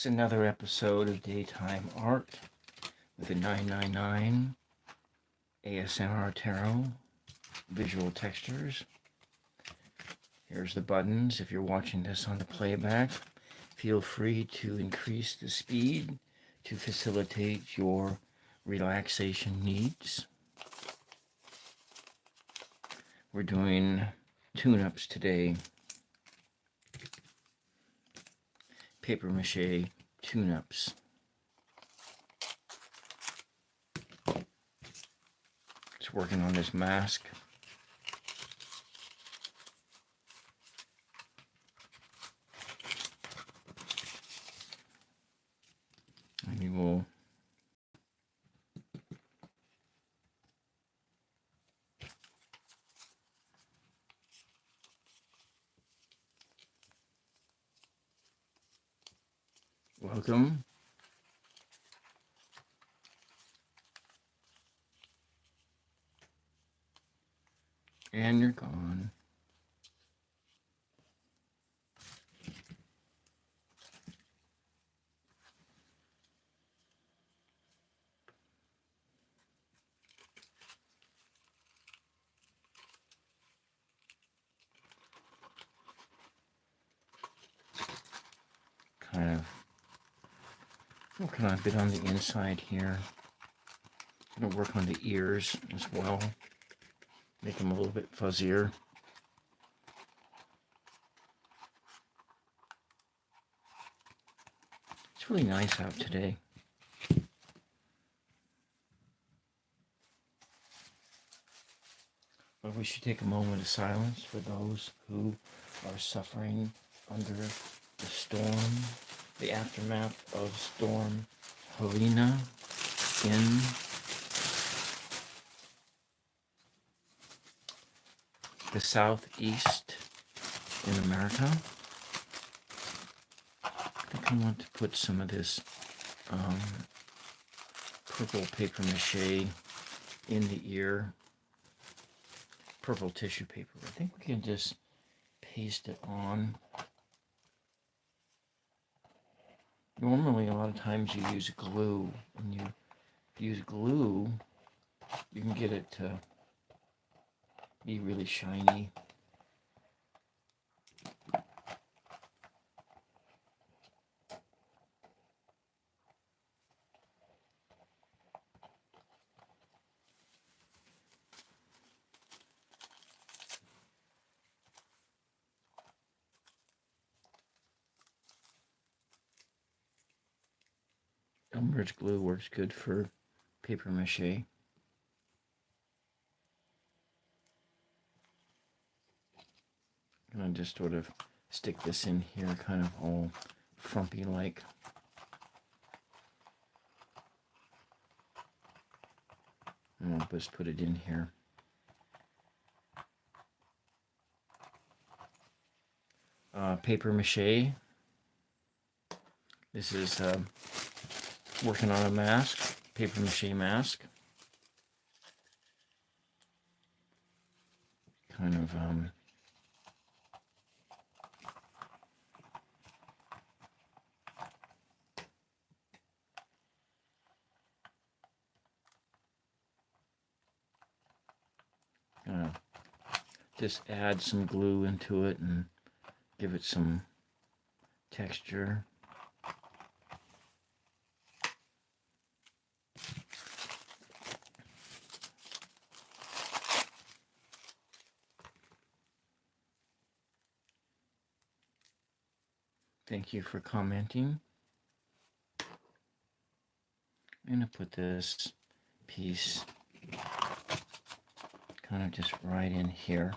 It's another episode of Daytime Art with the 999 ASMR Tarot Visual Textures. Here's the buttons. If you're watching this on the playback, feel free to increase the speed to facilitate your relaxation needs. We're doing tune-ups today. Paper mache tune-ups. Just working on this mask. Maybe we'll welcome. And you're gone. Kind of working on a bit on the inside here. I'm gonna work on the ears as well. Make them a little bit fuzzier. It's really nice out today. But we should take a moment of silence for those who are suffering under the storm, the aftermath of Storm Helena in the southeast in America. I think I want to put some of this purple paper mache in the ear. Purple tissue paper. I think we can just paste it on. Normally, a lot of times you use glue. When you use glue, you can get it to be really shiny. Elmer's glue works good for paper mache. And I just sort of stick this in here, kind of all frumpy like. And I'll just put it in here. Paper mache. This is working on a mask, paper mache mask. Kind of just add some glue into it and give it some texture. Thank you for commenting. I'm going to put this piece kind of just right in here.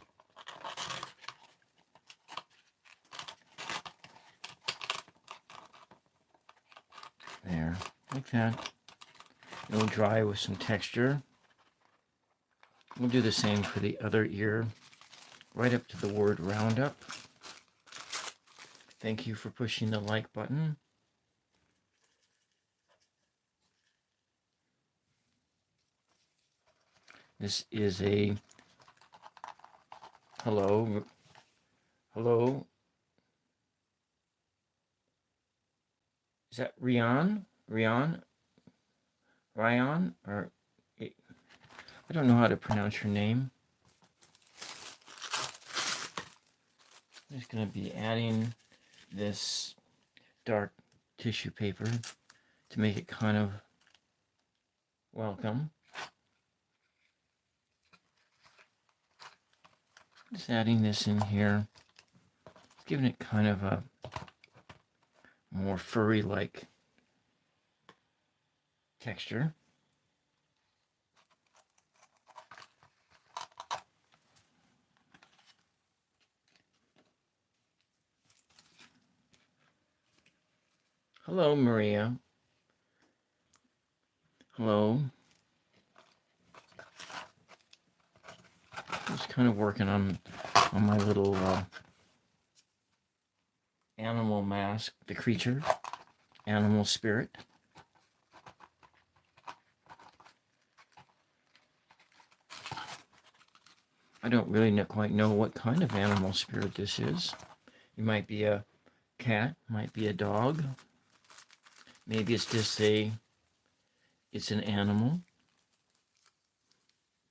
There, like that. It'll dry with some texture. We'll do the same for the other ear, right up to the word Roundup. Thank you for pushing the like button. This is a hello. Is that Rion? Rion? Ryan? Or I don't know how to pronounce her name. I'm just going to be adding this dark tissue paper to make it kind of welcome. Just adding this in here, giving it kind of a more furry-like texture. Hello, Maria. Hello. Just kind of working on my little animal mask, the creature, animal spirit. I don't really quite know what kind of animal spirit this is. It might be a cat, might be a dog. Maybe it's just it's an animal.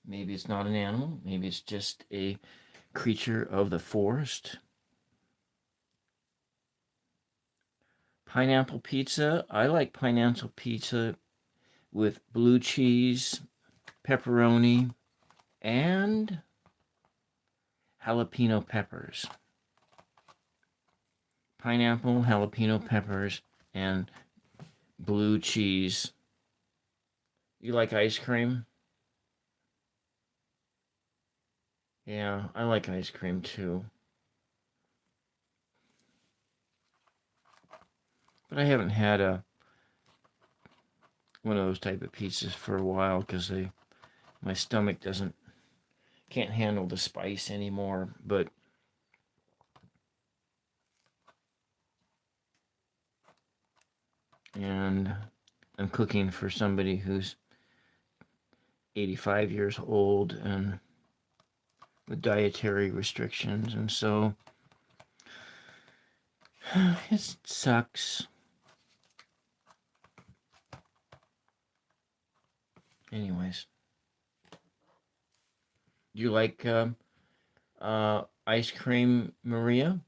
Maybe it's not an animal. Maybe it's just a creature of the forest. Pineapple pizza. I like pineapple pizza with blue cheese, pepperoni, and jalapeno peppers. Pineapple, jalapeno peppers, and blue cheese. You like ice cream? Yeah, I like ice cream too. But I haven't had one of those type of pizzas for a while because my stomach can't handle the spice anymore. But and I'm cooking for somebody who's 85 years old and with dietary restrictions, and so it sucks. Anyways, do you like ice cream, Maria?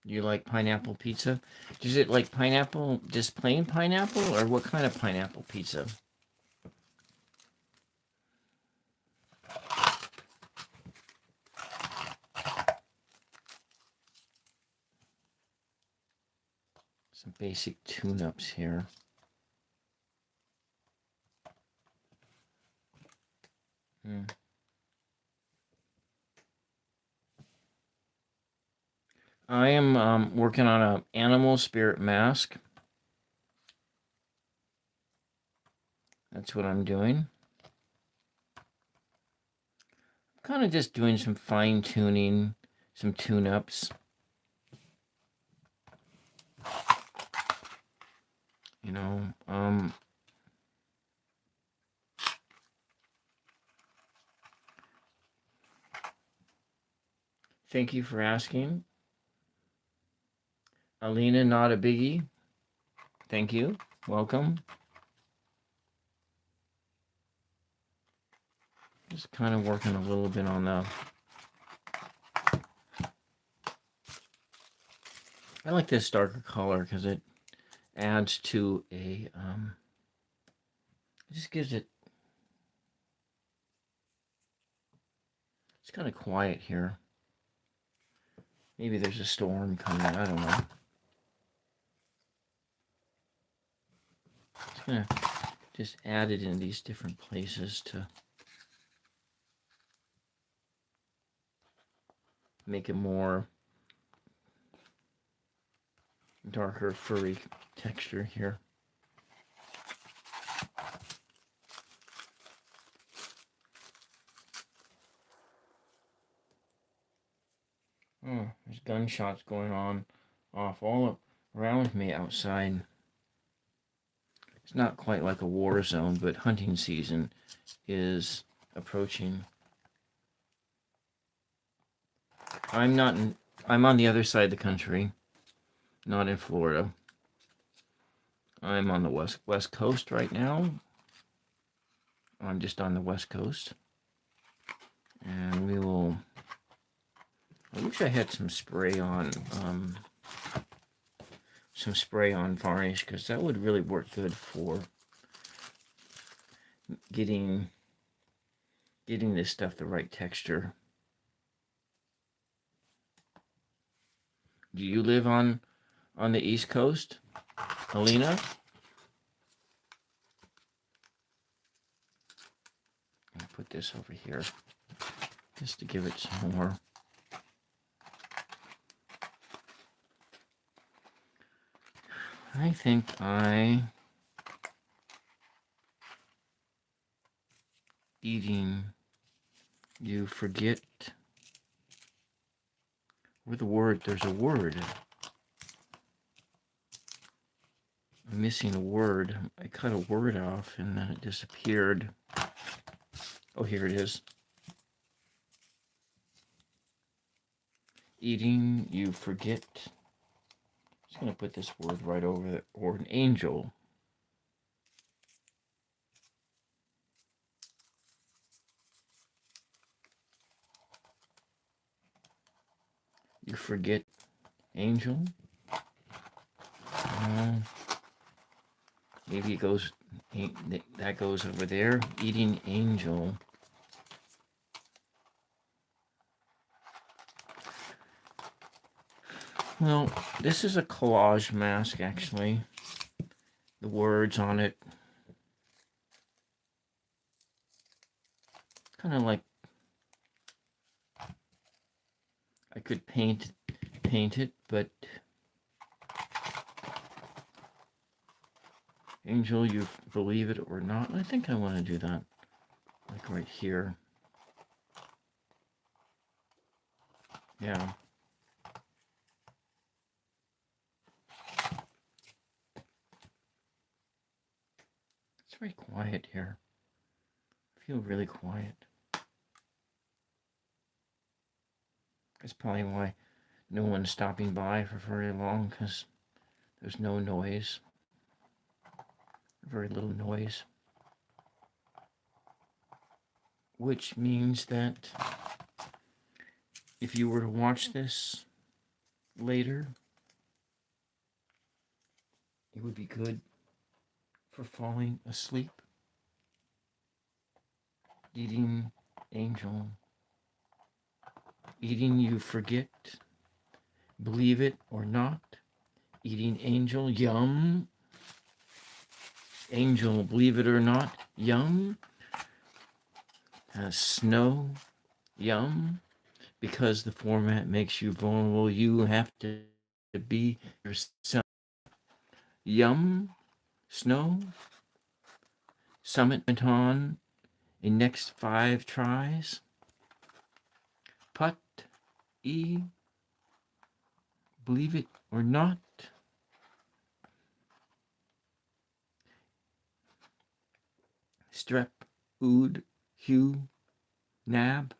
Do you like pineapple pizza? Is it like pineapple, just plain pineapple, or what kind of pineapple pizza? Some basic tune-ups here. I am working on an animal spirit mask. That's what I'm doing. I'm kind of just doing some fine-tuning, some tune-ups. You know, thank you for asking. Alina, not a biggie. Thank you. Welcome. Just kind of working a little bit on the... I like this darker color because it adds to a... it just gives it... It's kind of quiet here. Maybe there's a storm coming. I don't know. Just gonna just add it in these different places to make it more darker, furry texture here. Oh, there's gunshots going on off all around me outside. It's not quite like a war zone, but hunting season is approaching. I'm on the other side of the country, not in Florida. I'm on the west coast right now. I'm just on the west coast. And we will... I wish I had some spray on varnish, because that would really work good for getting this stuff the right texture. Do you live on the East Coast, Alina? I'll put this over here just to give it some more. I think eating you forget, with the word, there's a word. I'm missing a word. I cut a word off and then it disappeared. Oh, here it is. Eating you forget. I'm just going to put this word right over there. Or an angel. You forget angel. Maybe it goes, that goes over there. Eating angel. Well, this is a collage mask, actually. The words on it, kind of like, I could paint it, but angel, you believe it or not. I think I want to do that, like right here. Yeah. It's very quiet here. I feel really quiet. That's probably why no one's stopping by for very long, because there's no noise. Very little noise. Which means that if you were to watch this later, it would be good for falling asleep. Eating angel. Eating you forget. Believe it or not. Eating angel. Yum. Angel, believe it or not. Yum. Snow. Yum. Because the format makes you vulnerable, you have to be yourself. Yum. Snow. Summit went on in next 5 tries. Put. E. Believe it or not. Strep. Ood. Hugh. Nab.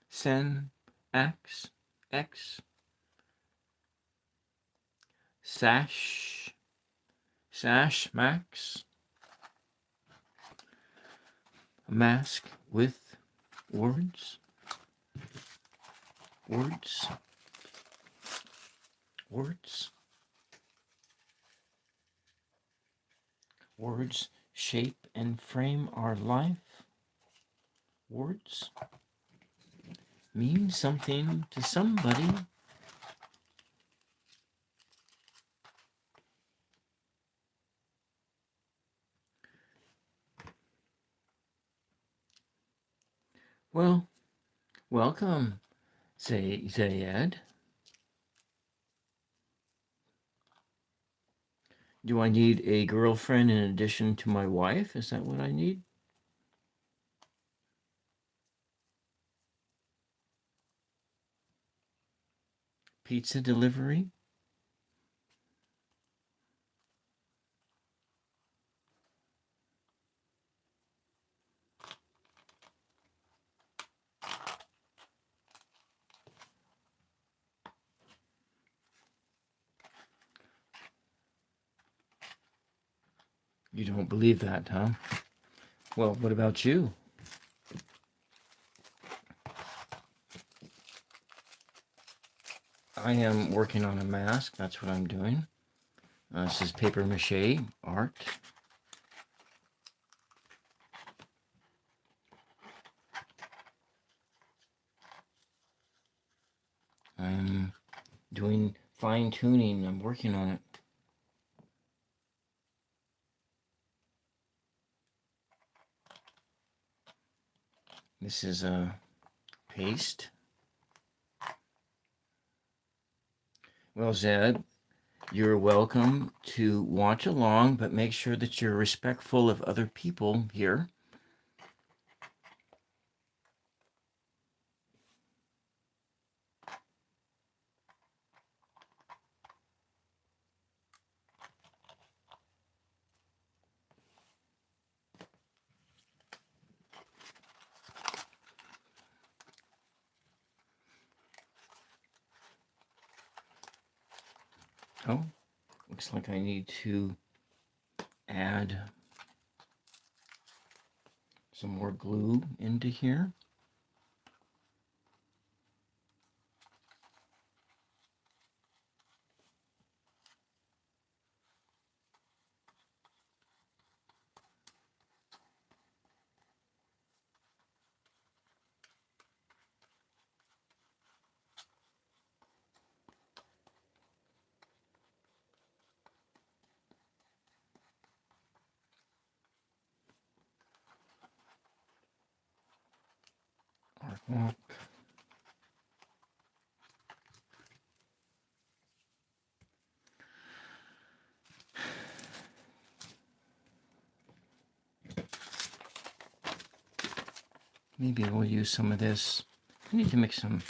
Sen. Ax. X. Sash. Sash. Max. A mask with words. Words. Words. Words shape and frame our life. Words mean something to somebody. Well, welcome, Zayed. Do I need a girlfriend in addition to my wife? Is that what I need? Pizza delivery? You don't believe that, huh? Well, what about you? I am working on a mask. That's what I'm doing. This is paper mache art. I'm doing fine tuning. I'm working on it. This is a paste. Well, Zed, you're welcome to watch along, but make sure that you're respectful of other people here. Oh, looks like I need to add some more glue into here. Artwork. Maybe we'll use some of this. I need to make some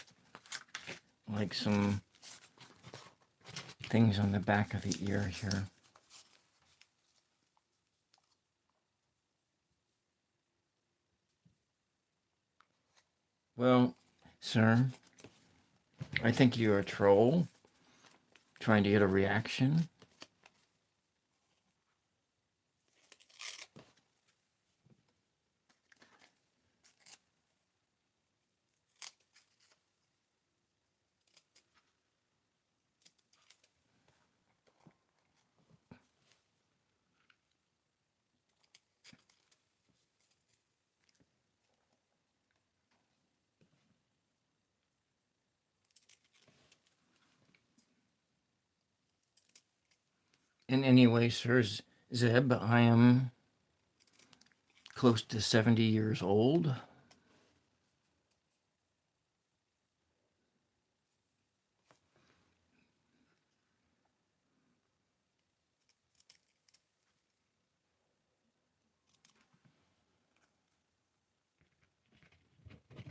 things on the back of the ear here. Well, sir, I think you're a troll trying to get a reaction. In any way, sir, Zeb, I am close to 70 years old.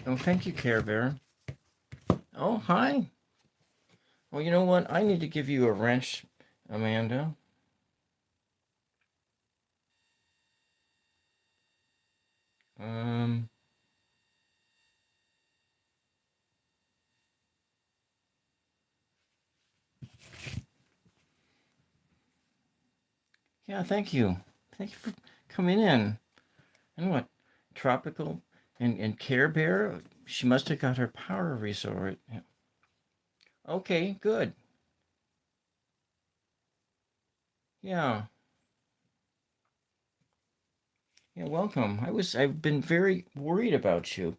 Oh, thank you, Care Bear. Oh, hi. Well, you know what? I need to give you a wrench, Amanda. Um, yeah, thank you. Thank you for coming in. And what? Tropical and Care Bear? She must have got her power resort. Okay, good. Yeah. Yeah, welcome. I've been very worried about you.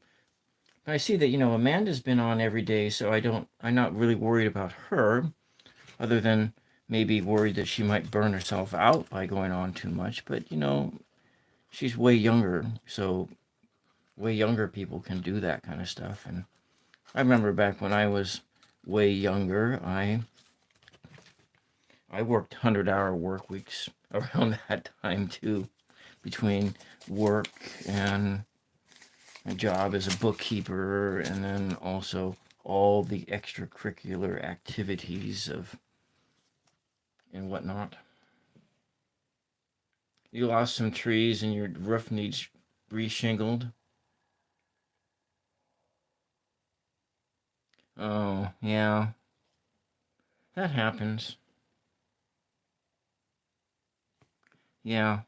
I see that, Amanda's been on every day, so I'm not really worried about her, other than maybe worried that she might burn herself out by going on too much. But, she's way younger, so way younger people can do that kind of stuff. And I remember back when I was way younger, I worked 100-hour work weeks around that time too, between work and my job as a bookkeeper, and then also all the extracurricular activities of and whatnot. You lost some trees and your roof needs reshingled. Oh, yeah, that happens. Yeah.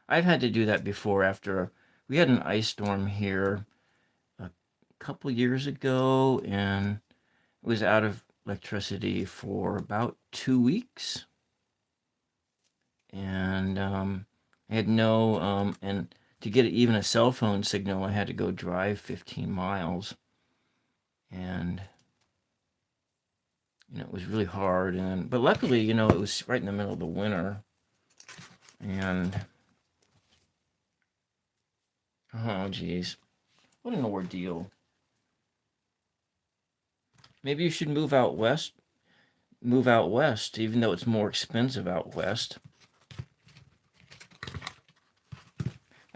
I've had to do that before after we had an ice storm here a couple years ago, and it was out of electricity for about 2 weeks. And I had no, and to get even a cell phone signal, I had to go drive 15 miles. And, it was really hard. But luckily, it was right in the middle of the winter. And, oh, geez. What an ordeal. Maybe you should move out west. Move out west, even though it's more expensive out west.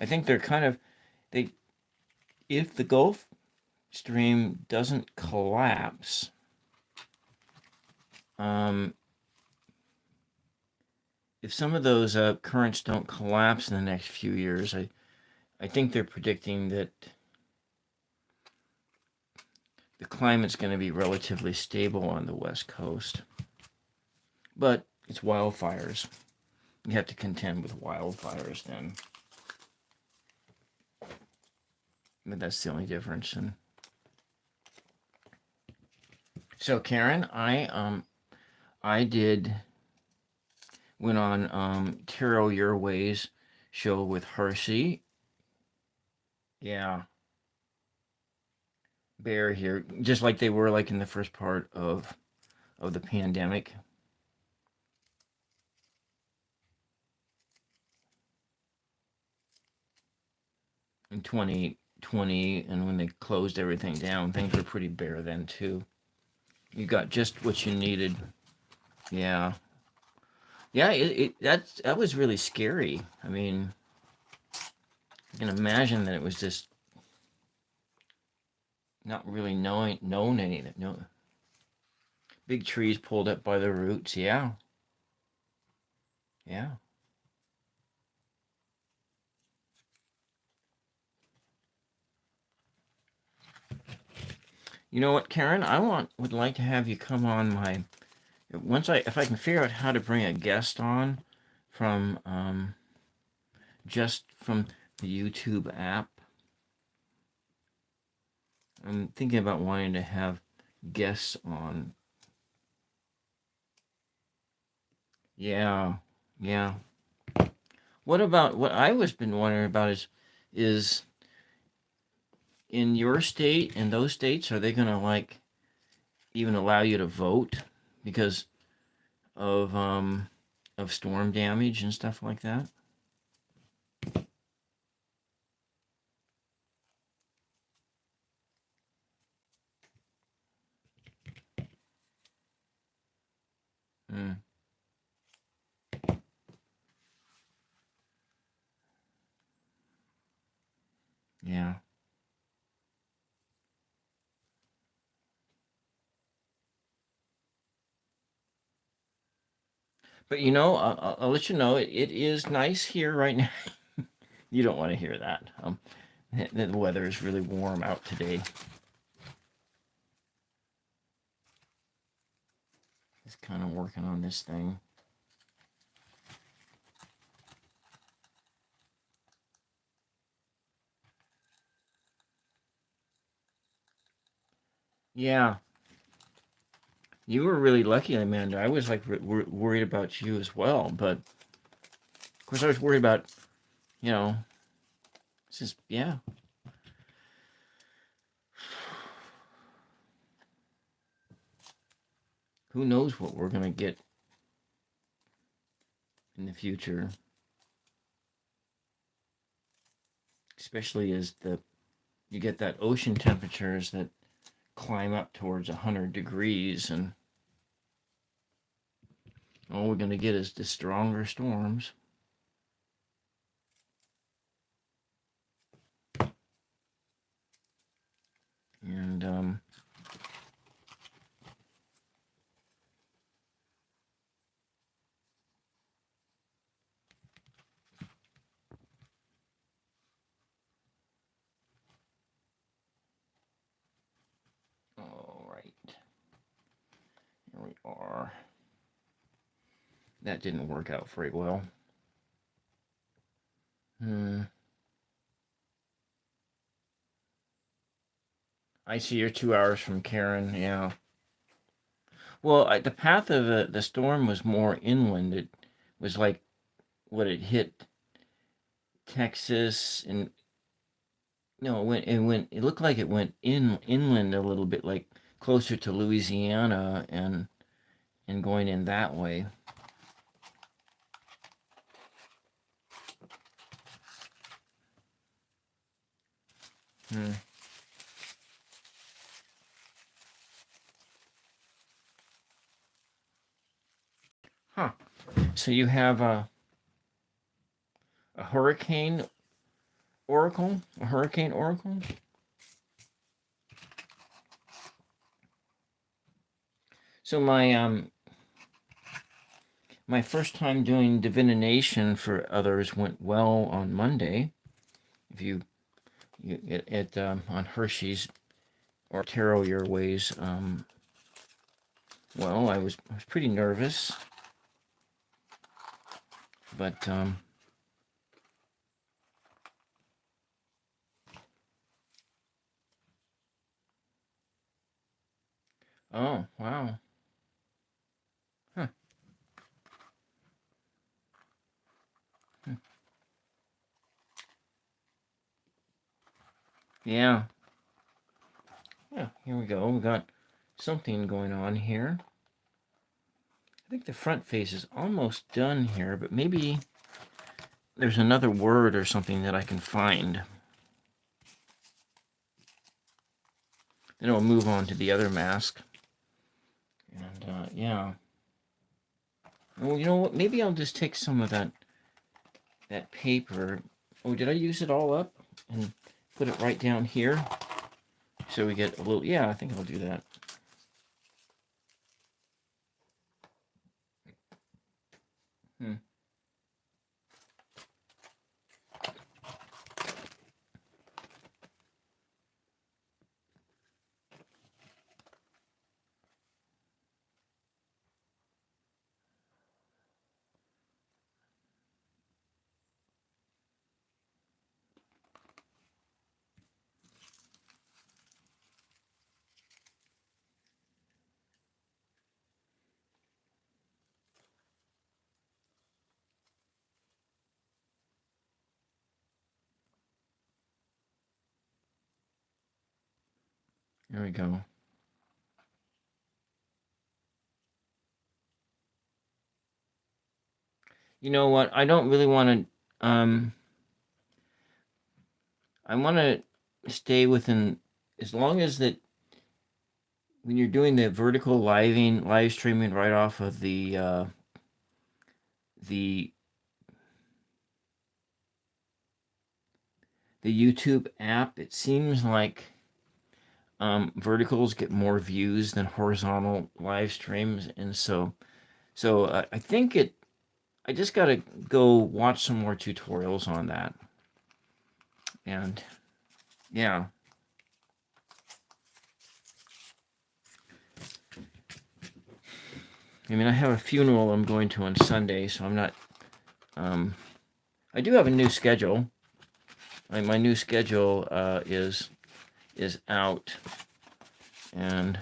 I think they're kind of, they, if the Gulf Stream doesn't collapse, if some of those currents don't collapse in the next few years, I think they're predicting that the climate's going to be relatively stable on the West Coast. But it's wildfires. You have to contend with wildfires then. But that's the only difference. And so, Karen, I went on Tarot Your Ways show with Hersey. Yeah. Bear here, just like they were like in the first part of the pandemic. In 2020, and when they closed everything down, things were pretty bare then too. You got just what you needed. Yeah. Yeah, that was really scary. I mean, I can imagine that it was just not really known anything. No, big trees pulled up by the roots. Yeah, yeah. You know what, Karen? Would like to have you come on my if I can figure out how to bring a guest on from just from the YouTube app. I'm thinking about wanting to have guests on. Yeah, yeah. What I was been wondering about is in your state and those states, are they gonna like even allow you to vote because of storm damage and stuff like that? Mm, yeah. But I'll let you know it is nice here right now. You don't want to hear that. The weather is really warm out today. Just kind of working on this thing. Yeah, you were really lucky, Amanda. I was like worried about you as well, but of course I was worried about you know. It's just yeah. Who knows what we're gonna get in the future, especially as you get that ocean temperatures that climb up towards 100 degrees, and all we're gonna get is the stronger storms. And all right, here we are. That didn't work out very well. Hmm. I see you're 2 hours from Karen. Yeah. Well, the path of the storm was more inland. It was like what it hit Texas and no, it looked like it went inland a little bit, like closer to Louisiana and going in that way. Hmm. Huh. So you have a hurricane oracle? A hurricane oracle? So my first time doing divination for others went well on Monday. If you it on Hershey's or Tarot Your Ways, well, I was pretty nervous, but oh wow, huh. Hmm. Yeah, yeah. Here we go. We got something going on here. I think the front face is almost done here, but maybe there's another word or something that I can find. Then I'll move on to the other mask. And yeah. Well, you know what? Maybe I'll just take some of that paper. Oh, did I use it all up? And put it right down here? So we get a little, yeah, I think I'll do that. Hmm. There we go. You know what? I don't really want to, I want to stay within, as long as that, when you're doing the vertical live streaming right off of the the YouTube app, it seems like verticals get more views than horizontal live streams, and so I think it. I just gotta go watch some more tutorials on that, and yeah. I mean, I have a funeral I'm going to on Sunday, so I'm not. Um, I do have a new schedule. My new schedule is out, and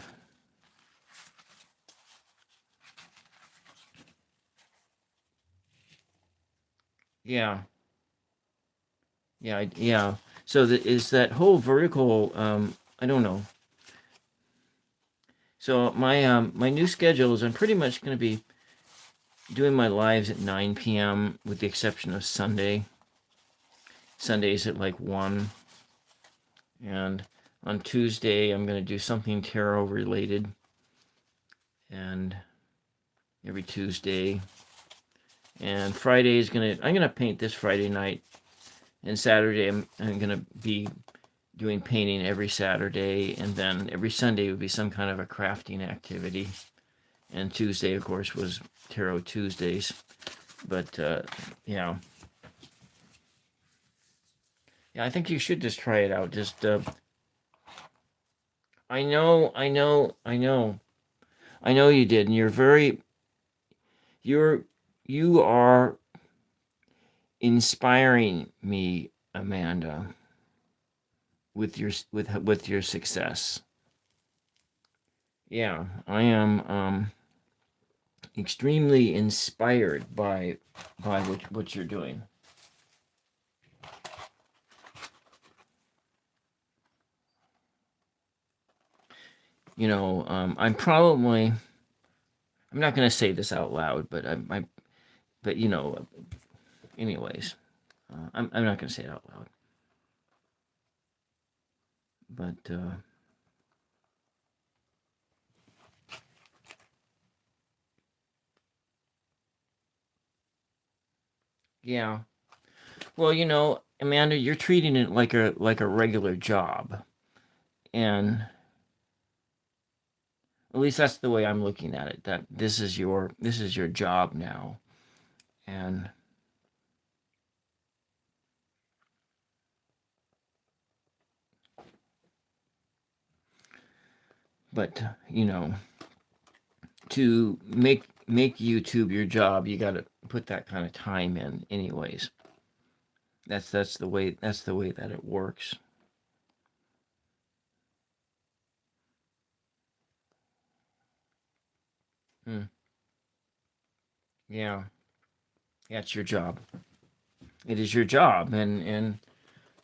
yeah, yeah. So is that whole vertical? I don't know. So my new schedule is I'm pretty much going to be doing my lives at 9 p.m. with the exception of Sunday. Sundays at like 1, and on Tuesday I'm going to do something tarot related, and every Tuesday. And Friday is I'm gonna paint this Friday night, and Saturday I'm gonna be doing painting every Saturday, and then every Sunday would be some kind of a crafting activity. And Tuesday, of course, was Tarot Tuesdays. But yeah, yeah, I think you should just try it out. Just I know you did, and you're you are inspiring me, Amanda, with your success. Yeah, I am extremely inspired by what you're doing. You know, I'm not going to say this out loud, but but you know, anyways, I'm not going to say it out loud, but yeah. Well, you know, Amanda, you're treating it like a regular job, and at least that's the way I'm looking at it. That this is your job now, and but you know, to make YouTube your job, you got to put that kind of time in, anyways. That's the way that it works. Mm, yeah, yeah, it's your job. It is your job, and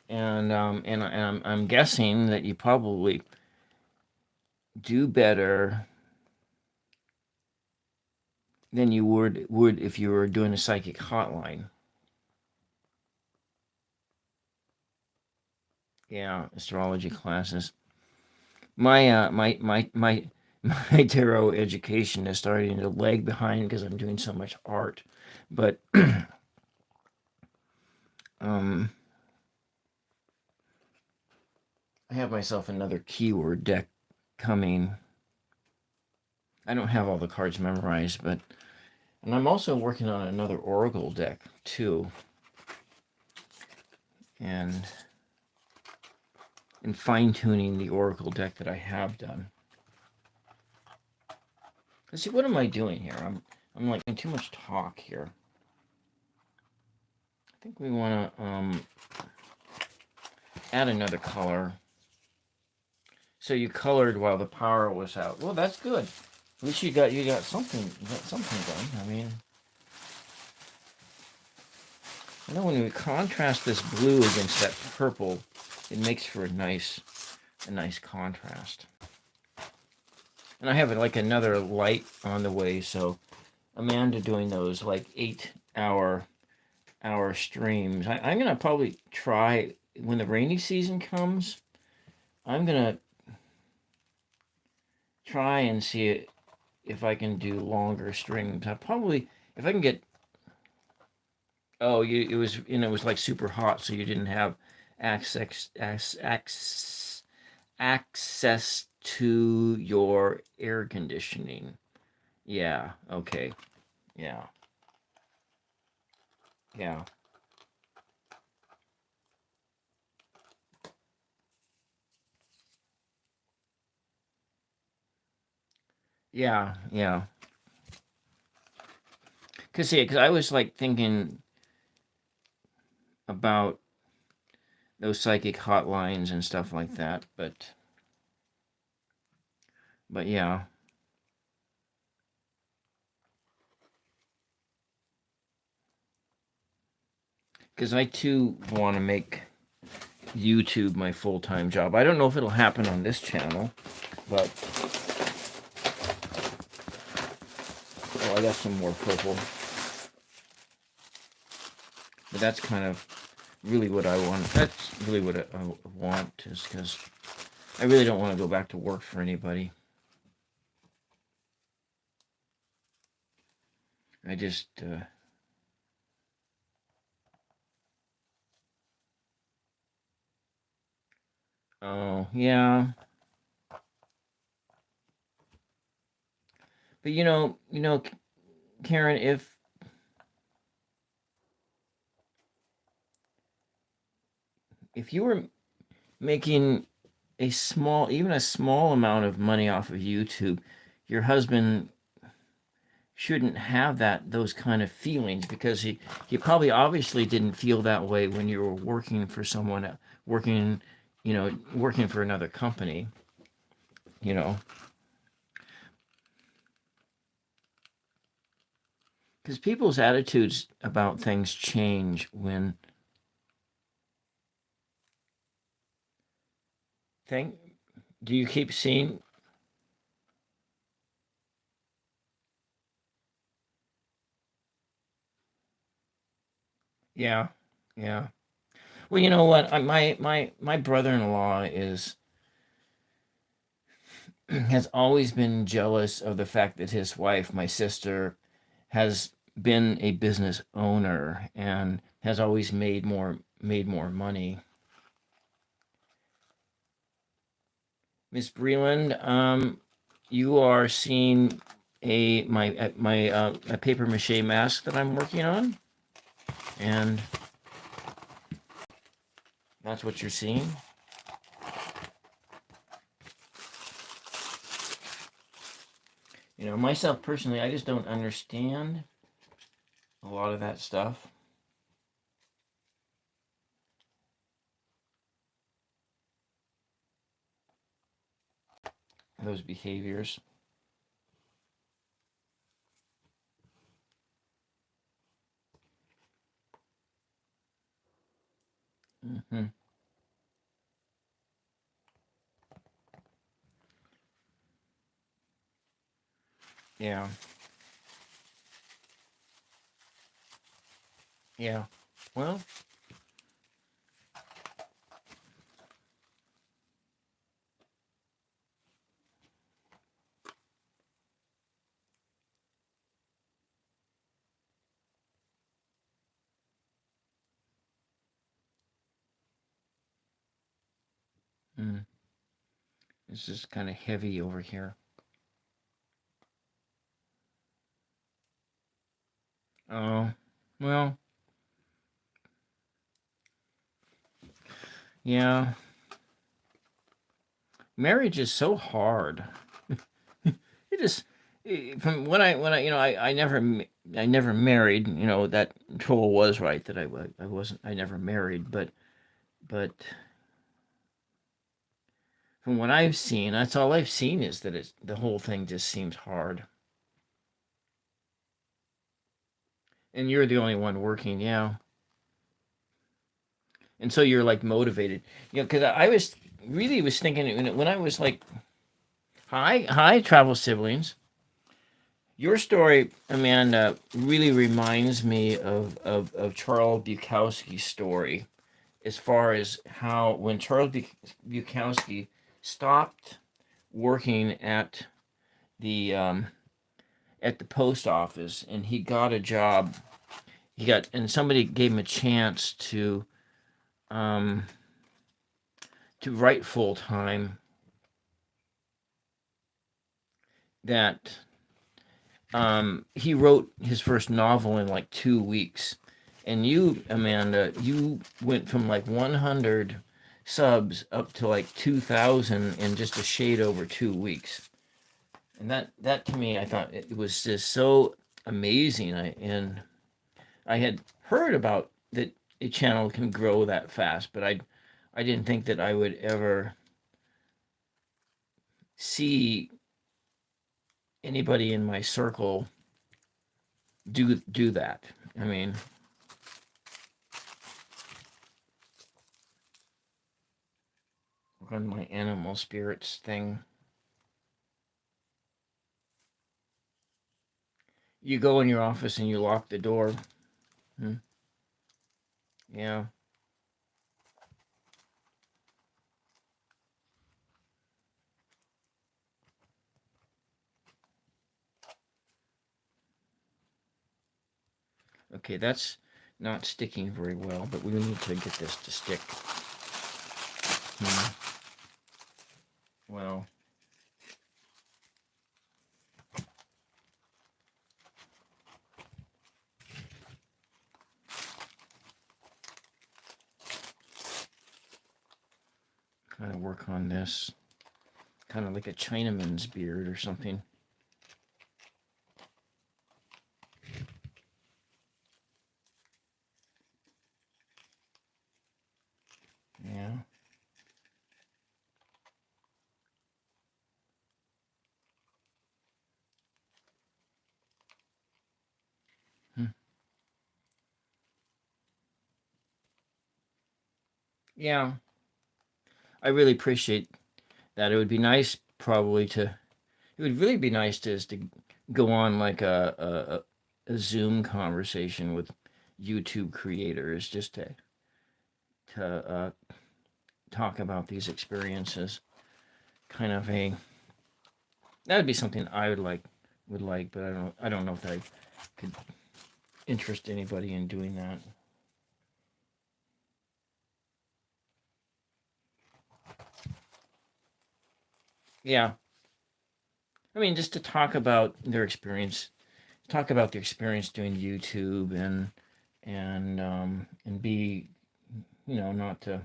I'm guessing that you probably do better than you would if you were doing a psychic hotline. Yeah, astrology classes. My my tarot education is starting to lag behind because I'm doing so much art, but um, I have myself another keyword deck coming. I don't have all the cards memorized, but and I'm also working on another oracle deck too, and fine tuning the oracle deck that I have done. Let's see, what am I doing here? I'm like doing too much talk here. I think we want to add another color. So you colored while the power was out. Well, that's good. At least you got something done. I mean, I know when we contrast this blue against that purple, it makes for a nice contrast. And I have like another light on the way, so Amanda doing those like 8 hour streams. I'm gonna probably try when the rainy season comes. I'm gonna try and see if I can do longer streams. I probably if I can get. Oh, it was it was like super hot, so you didn't have access access to your air conditioning. Yeah. Okay. Yeah. Yeah. Yeah. Yeah. Cause yeah, cause I was like thinking about those psychic hotlines and stuff like that, but yeah, cause I too want to make YouTube my full time job. I don't know if it'll happen on this channel, but oh, I got some more purple. But that's kind of really what I want. That's really what I want, is because I really don't want to go back to work for anybody. I just, oh yeah. But you know, Karen, if you were making even a small amount of money off of YouTube, your husband shouldn't have those kind of feelings, because he probably obviously didn't feel that way when you were working for someone, working, working for another company, you know, because people's attitudes about things change when thing. Do you keep seeing? Yeah, yeah. Well, you know what? My brother-in-law is has always been jealous of the fact that his wife, my sister, has been a business owner and has always made more money. Miss Breland, you are seeing a paper mache mask that I'm working on, and that's what you're seeing. Myself personally, I just don't understand a lot of that stuff, those behaviors. Hmm. Yeah, yeah. Well, mm, this is kind of heavy over here. Oh, well, yeah. Marriage is so hard. It is from when I never married. That troll was right that I wasn't I never married, but from what I've seen, that's all I've seen is that the whole thing just seems hard. And you're the only one working, yeah. And so you're like motivated, because I was thinking when I was like, hi, travel siblings. Your story, Amanda, really reminds me of Charles Bukowski's story, as far as how when Charles Bukowski stopped working the um, at the post office, and he got a job. And somebody gave him a chance um, to write full time. That he wrote his first novel in like 2 weeks. And you, Amanda, you went from like 100 subs up to like 2,000 in just a shade over 2 weeks. And that to me, I thought it was just so amazing. I had heard about that a channel can grow that fast, but I didn't think that I would ever see anybody in my circle do that. I mean, on my animal spirits thing. You go in your office and you lock the door. Hmm. Yeah. Okay, that's not sticking very well, but we need to get this to stick. Hmm. Well, kind of work on this. Kind of like a Chinaman's beard or something. Yeah, I really appreciate that. It would be nice, probably, to. It would really be nice to go on like a Zoom conversation with YouTube creators, just to talk about these experiences. Kind of a that would be something I would like, but I don't know if I could interest anybody in doing that. Yeah, I mean, just to talk about their experience, talk about their experience doing YouTube, and be, not to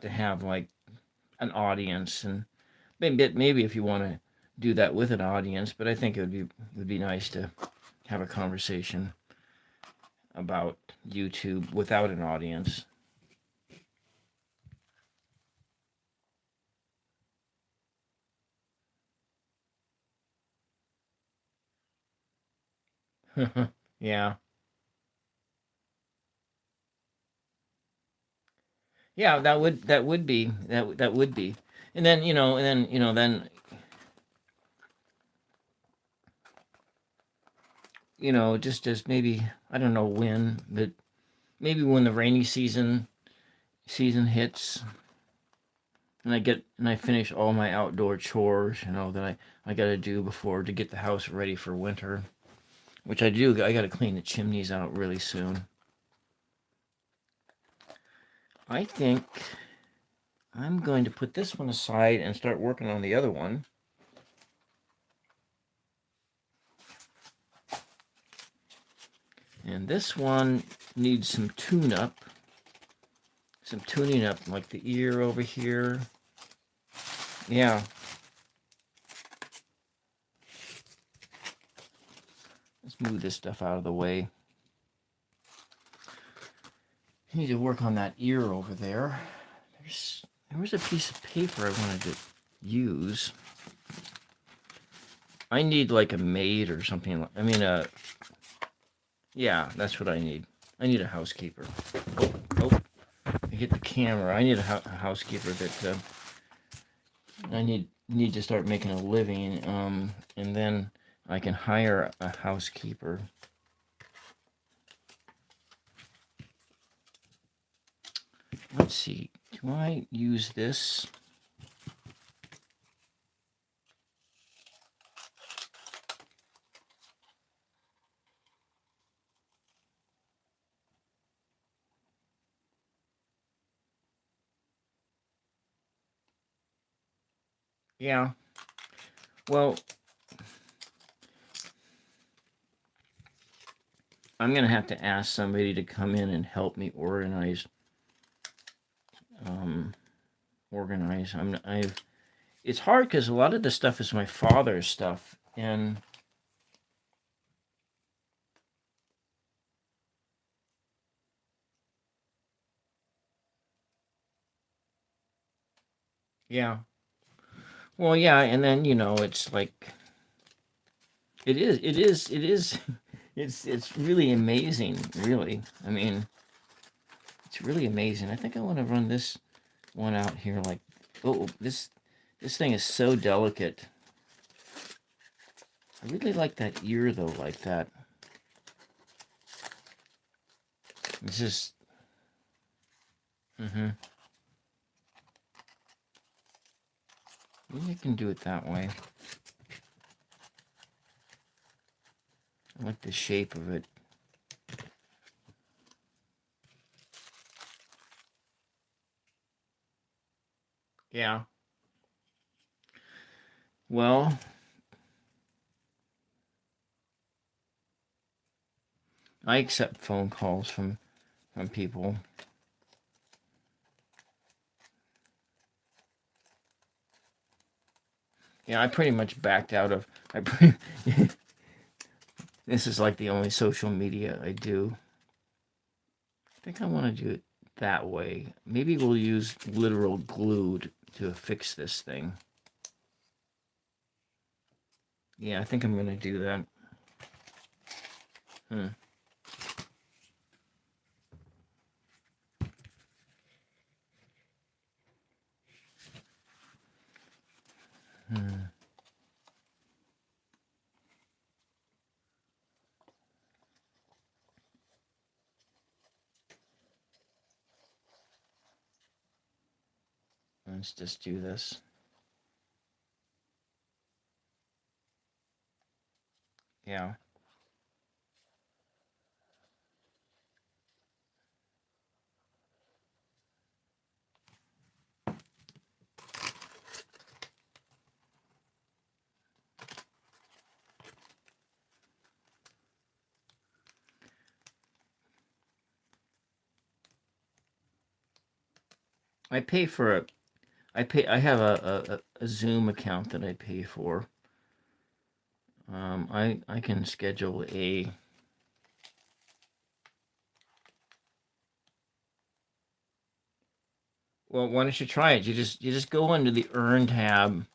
have like an audience, and maybe if you want to do that with an audience, but I think it would be nice to have a conversation about YouTube without an audience. Yeah, yeah, that would be, and then just as maybe, I don't know when, but maybe when the rainy season hits, and I finish all my outdoor chores, that I got to do before to get the house ready for winter, which I do. I got to clean the chimneys out really soon. I think I'm going to put this one aside and start working on the other one. And this one needs some tuning up, like the ear over here. Yeah. Let's move this stuff out of the way. I need to work on that ear over there. There was a piece of paper I wanted to use. I need like a maid or something. I mean, yeah, that's what I need. I need a housekeeper. Oh, I hit the camera. I need a housekeeper that I need to start making a living. And then I can hire a housekeeper. Let's see. Do I use this? Yeah. Well, I'm gonna have to ask somebody to come in and help me organize. Um, organize. I've. It's hard because a lot of the stuff is my father's stuff, and yeah. Well, yeah, and then it's like it is, it's really amazing. Really, I mean, it's really amazing. I think I want to run this one out here. Like, oh, this thing is so delicate. I really like that ear though, like that. It's just. Mm-hmm. Maybe I can do it that way. I like the shape of it. Yeah. Well, I accept phone calls from people. Yeah, I pretty much backed out of. This is like the only social media I do. I think I want to do it that way. Maybe we'll use literal glue to fix this thing. Yeah, I think I'm going to do that. Hmm. Let's just do this. Yeah. I pay for a I have a Zoom account that I pay for. I can schedule a well, why don't you try it? You just go into the Earn tab,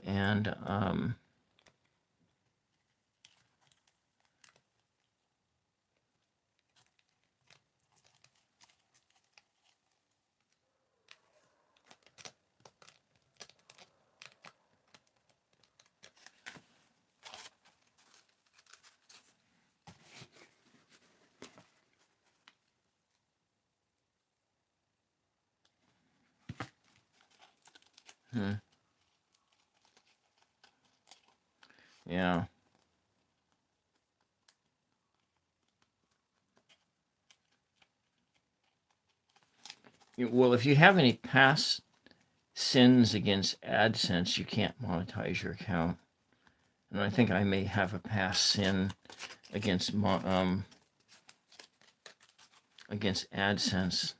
and yeah. Well, if you have any past sins against AdSense, you can't monetize your account. And I think I may have a past sin against against AdSense.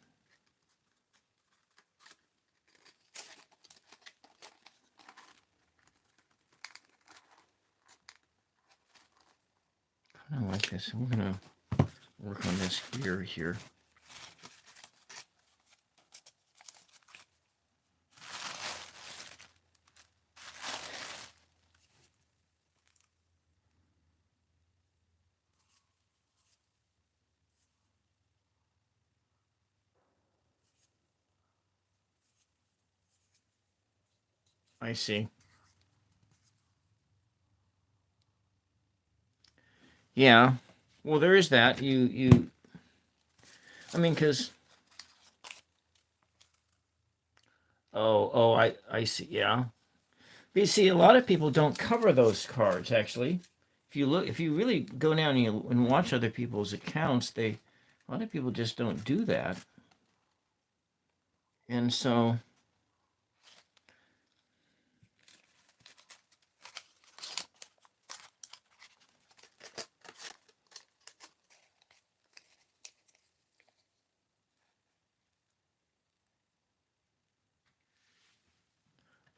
Kind of like this. We're gonna work on this gear here. I see. Yeah. Well, there is that. I mean, because I see. Yeah. But you see, a lot of people don't cover those cards. Actually, if you really go down and watch other people's accounts, a lot of people just don't do that. And so,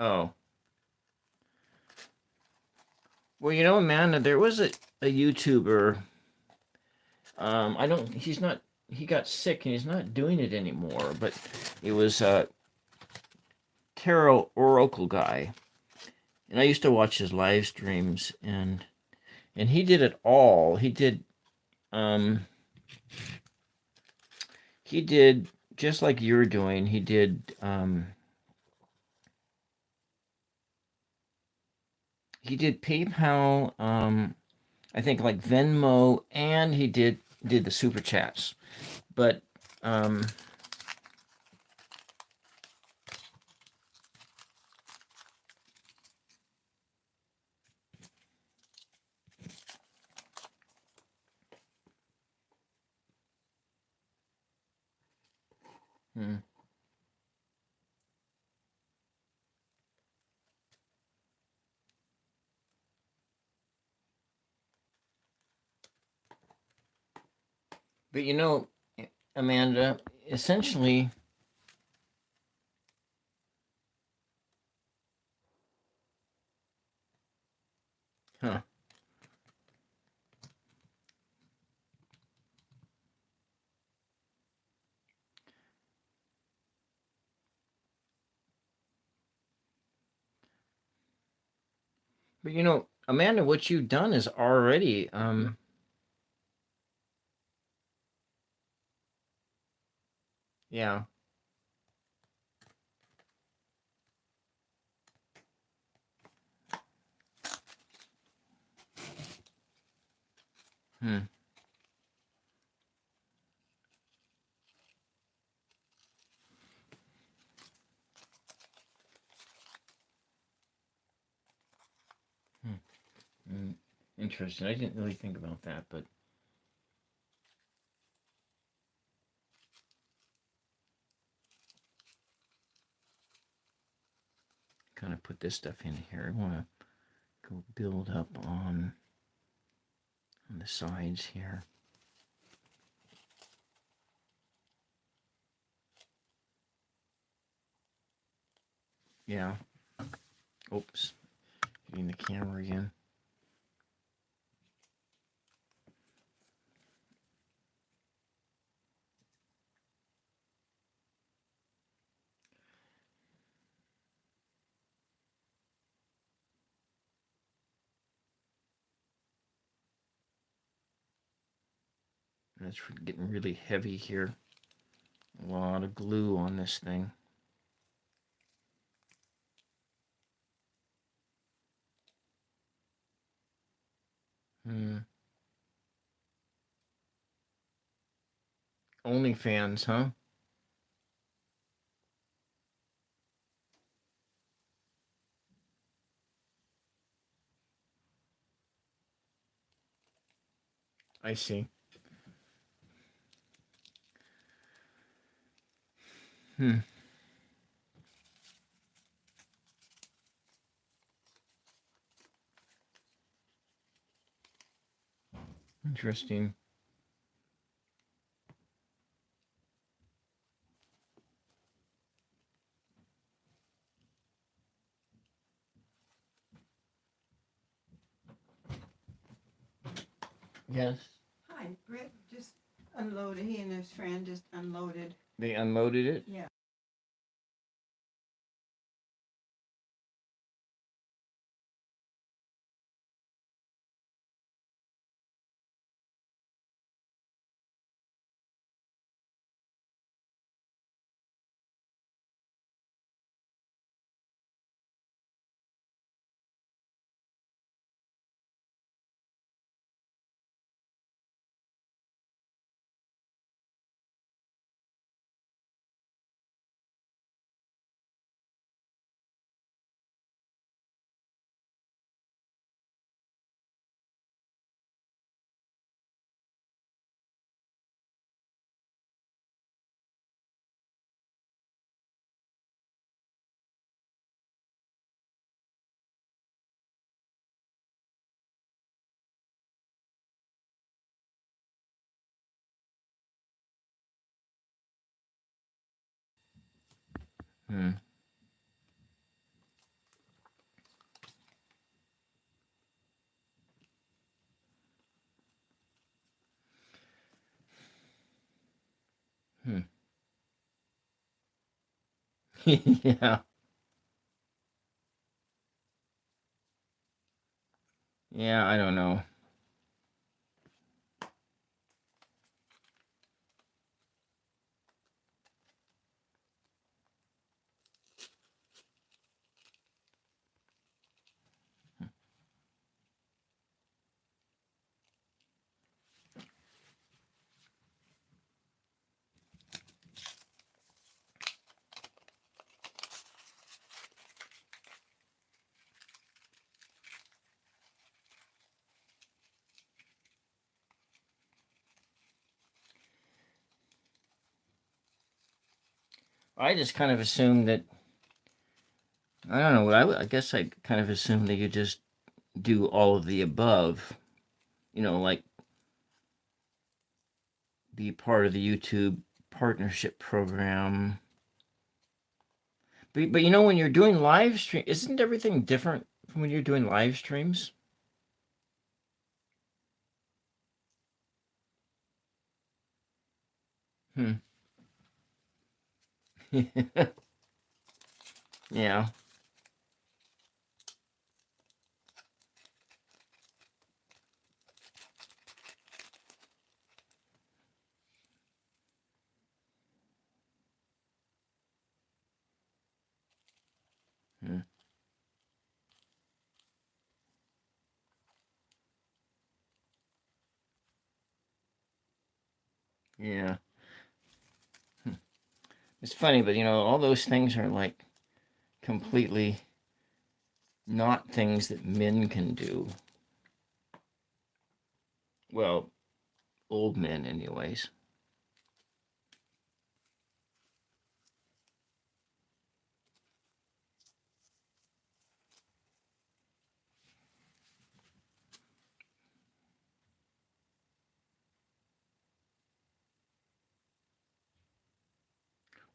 oh, well, you know, man, there was a YouTuber. I don't. He's not. He got sick and he's not doing it anymore. But it was a tarot oracle guy, and I used to watch his live streams, and he did it all. Um, he did just like you're doing. He did PayPal. I think like Venmo, and he did the super chats. But um, hmm. But you know, Amanda, essentially, huh? But you know, Amanda, what you've done is already yeah. Hmm. Interesting. I didn't really think about that, but kind of put this stuff in here. I want to go build up on the sides here. Yeah. Oops. Hitting the camera again. And it's getting really heavy here. A lot of glue on this thing. OnlyFans, huh? I see. Interesting. Yes. Hi, Brett just unloaded. He and his friend just unloaded. They unloaded it? Yeah. Hmm. Hmm. Yeah. Yeah, I don't know. I just kind of assumed that, I don't know, I guess I kind of assumed that you just do all of the above. You know, like be part of the YouTube partnership program. But you know, when you're doing live stream, isn't everything different from when you're doing live streams? Hmm. Yeah. Hmm. Yeah. It's funny, but all those things are like completely not things that men can do. Well, old men, anyways.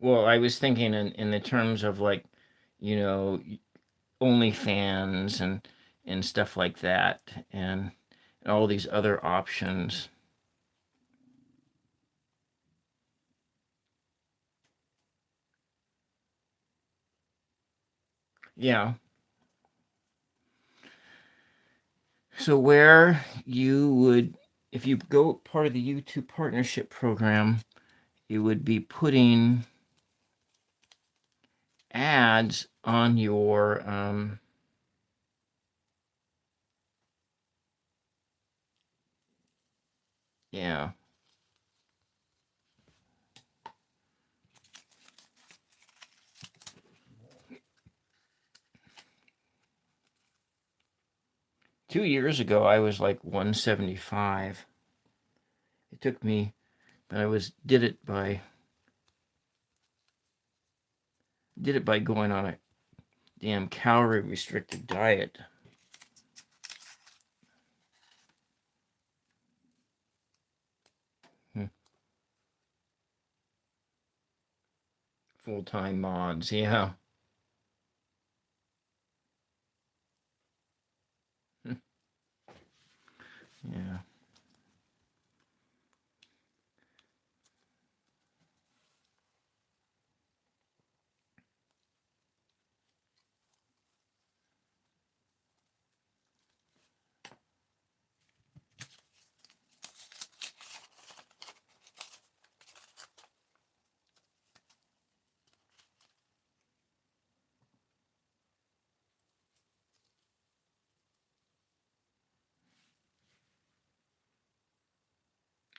Well, I was thinking in the terms of like, you know, OnlyFans and stuff like that, and all these other options. Yeah. So where you would, if you go part of the YouTube partnership program, you would be putting ads on your yeah. 2 years ago I was like 175. It took me, but I was did it by going on a damn calorie restricted diet. Hmm. Full time mods, yeah. Hmm. Yeah.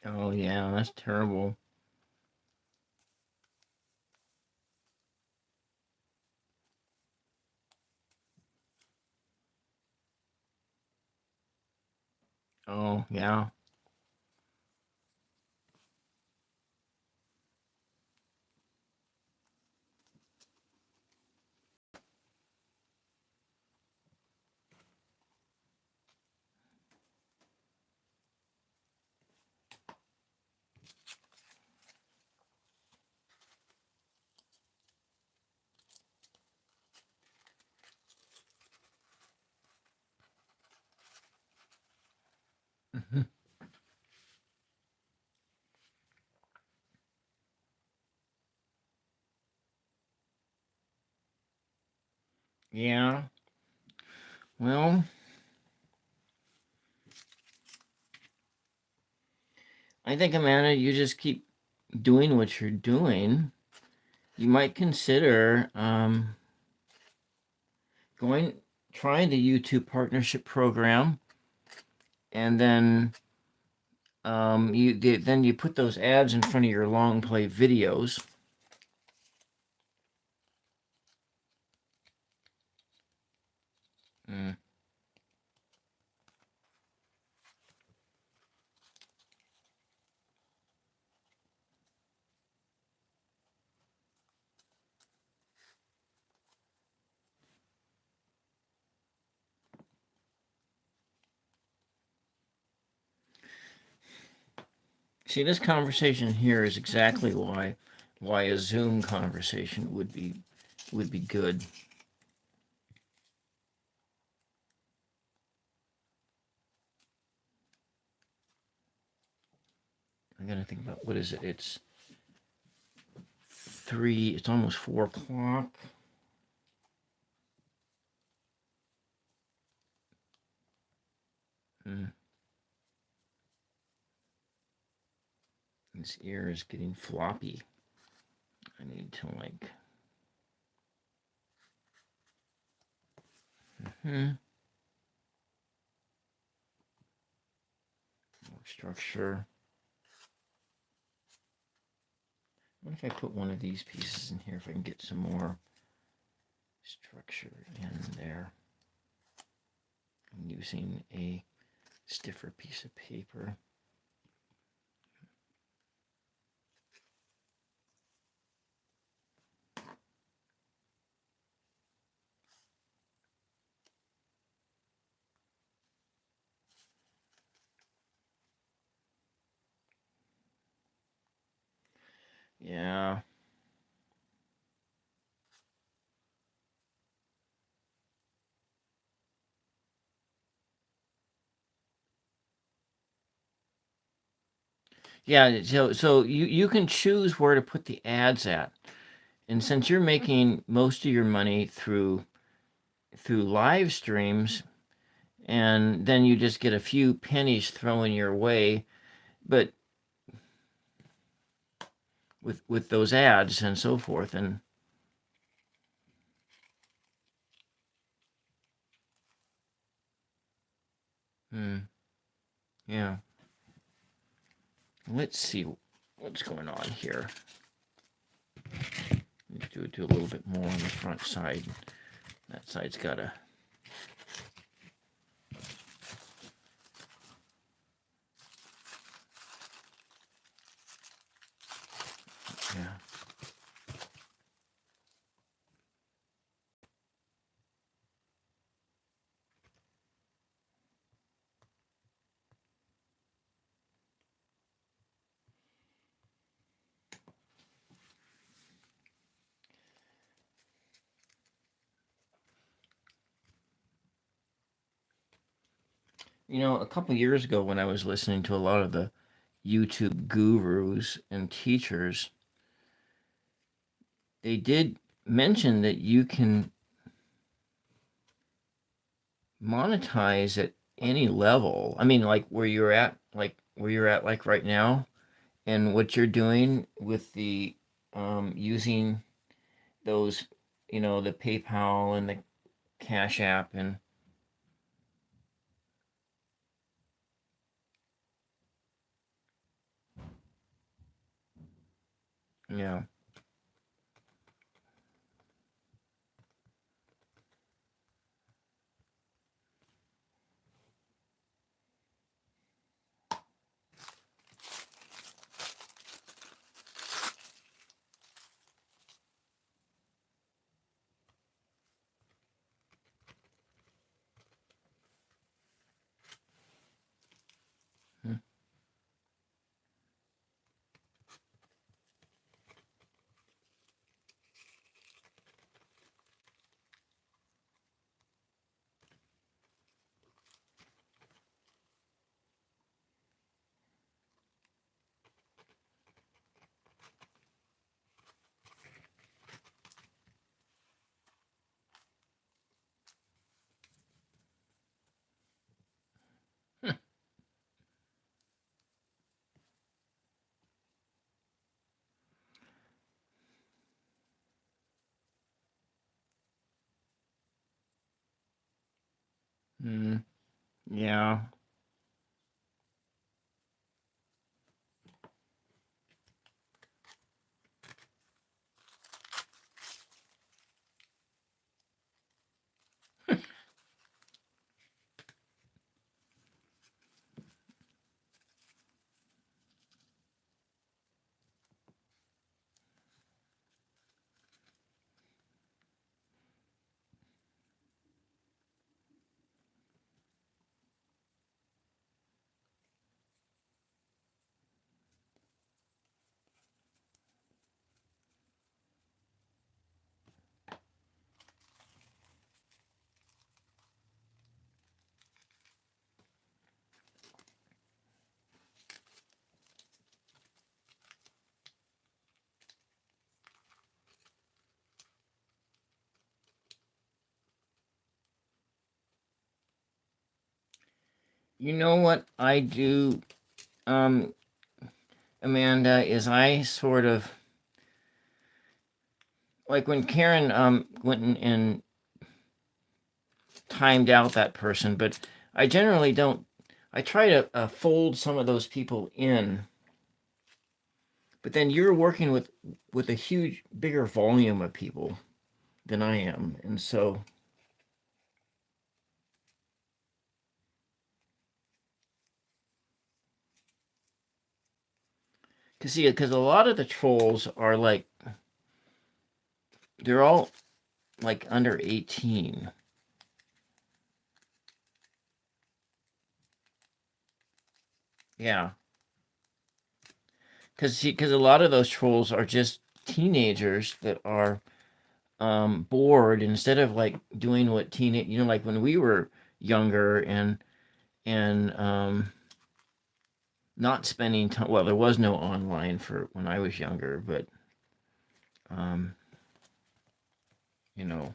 Oh yeah, that's terrible. Oh yeah. Mhm. Yeah. Well, I think Amanda, you just keep doing what you're doing. You might consider going trying the YouTube partnership program, and then you put those ads in front of your long play videos. Mm. See, this conversation here is exactly why a Zoom conversation would be good. I gotta think about what is it? It's 3. It's almost 4 o'clock. Mm. This ear is getting floppy. I need to like. More structure. What if I put one of these pieces in here if I can get some more structure in there? I'm using a stiffer piece of paper. Yeah. Yeah, so you can choose where to put the ads at. And since you're making most of your money through live streams, and then you just get a few pennies thrown your way, but with those ads and so forth, and yeah. Let's see what's going on here. Do a little bit more on the front side. That side's got a... Yeah. You know, a couple years ago when I was listening to a lot of the YouTube gurus and teachers, they did mention that you can monetize at any level. I mean, like where you're at, like right now, and what you're doing with the using those, the PayPal and the Cash App, and yeah. Mm, yeah. You know what I do, um, Amanda, is I sort of like when Karen went and timed out that person, but I generally don't. I try to fold some of those people in But then you're working with a huge, bigger volume of people than I am, and so because a lot of the trolls are like they're all like under 18. Yeah, because a lot of those trolls are just teenagers that are bored. Instead of like doing what teenage, like when we were younger and not spending time. Well, there was no online for when I was younger, but um, you know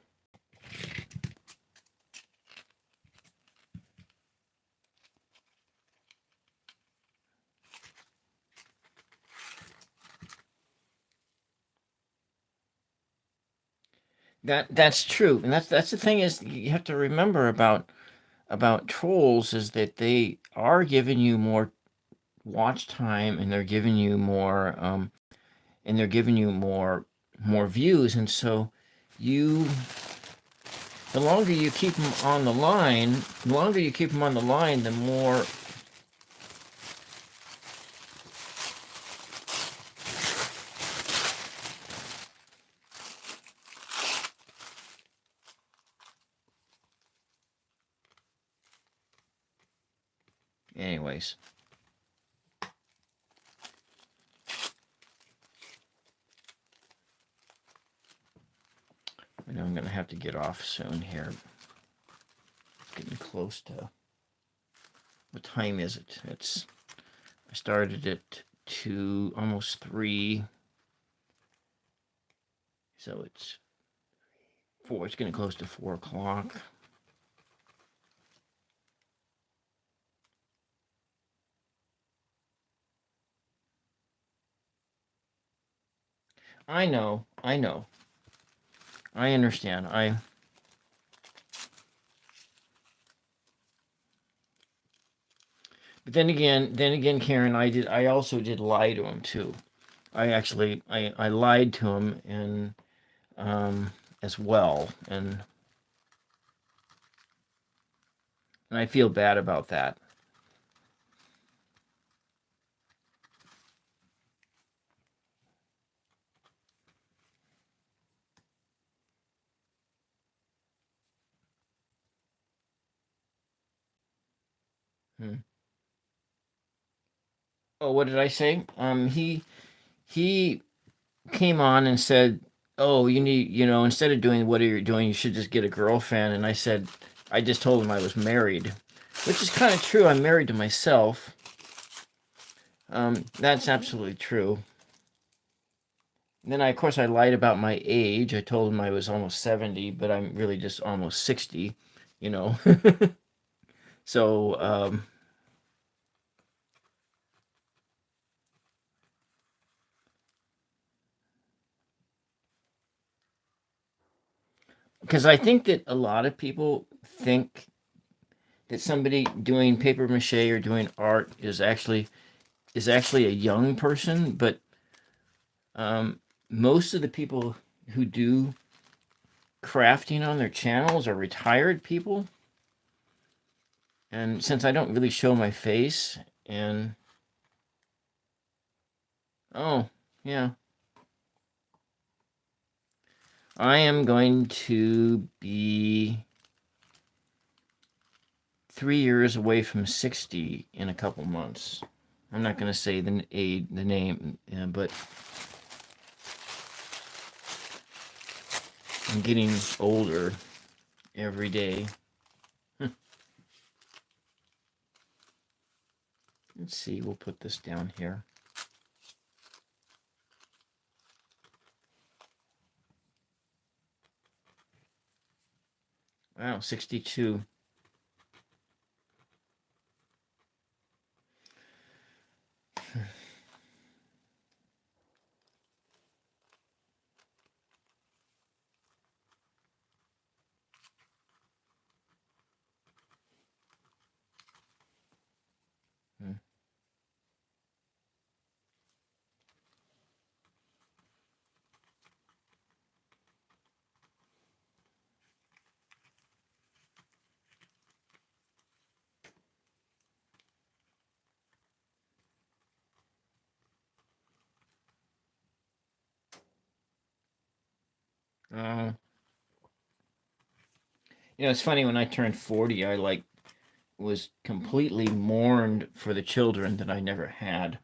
that's true, and that's the thing is you have to remember about trolls is that they are giving you more watch time and they're giving you more views, and so you the longer you keep them on the line, the more. Anyways, I know I'm gonna have to get off soon here. Getting close to what time is it? I started at 2, almost 3, so it's 4. It's getting close to 4 o'clock. I know, I understand. But then again, Karen, I also did lie to him too. I lied to him and as well, and I feel bad about that. Hmm. Oh, what did I say? He came on and said, "Oh, you need, instead of doing what you're doing, you should just get a girlfriend." And I said, I just told him I was married, which is kind of true. I'm married to myself. That's absolutely true. And then of course, I lied about my age. I told him I was almost 70, but I'm really just almost 60. You know, so because I think that a lot of people think that somebody doing paper mache or doing art is actually a young person, but most of the people who do crafting on their channels are retired people. And since I don't really show my face, and oh, yeah, I am going to be 3 years away from 60 in a couple months. I'm not going to say the name, but I'm getting older every day. Let's see, we'll put this down here. Wow, 62. Uh, it's funny, when I turned 40, I was completely mourned for the children that I never had.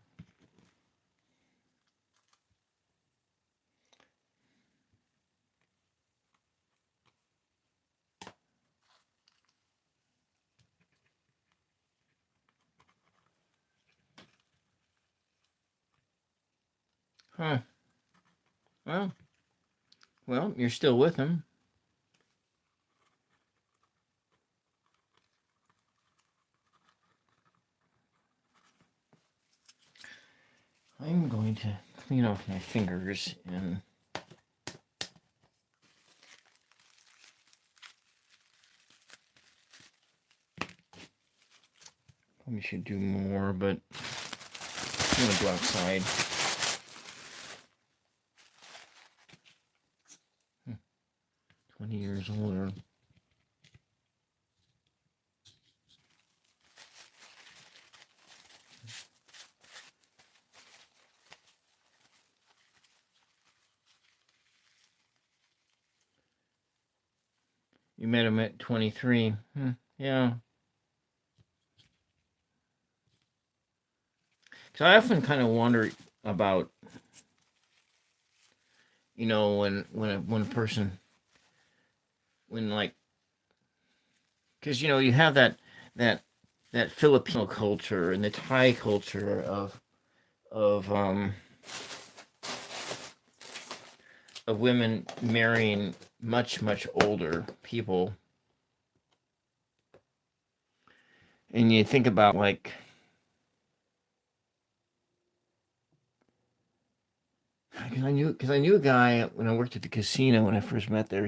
Huh. Well, you're still with them. I'm going to clean off my fingers and probably should do more, but I'm going to go outside. 20 years older. You met him at 23. Yeah. So I often kind of wonder about, when a person, when like, because you have that that Filipino culture and the Thai culture of of women marrying much older people, and you think about like, because I knew a guy when I worked at the casino when I first met there.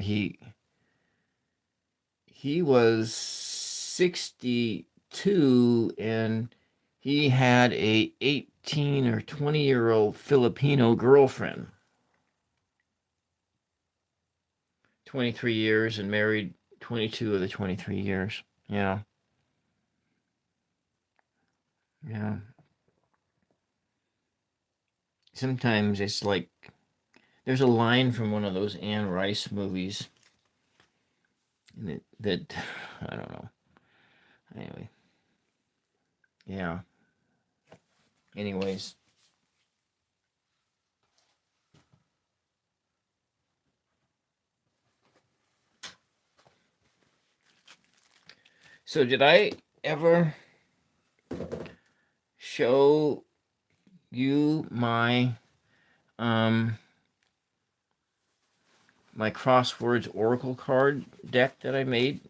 He was 62, and he had a 18 or 20-year-old Filipino girlfriend. 23 years, and married 22 of the 23 years. Yeah. Yeah. Sometimes it's like there's a line from one of those Anne Rice movies that I don't know. Anyway, yeah. Anyways, so did I ever show you um my crosswords oracle card deck that I made?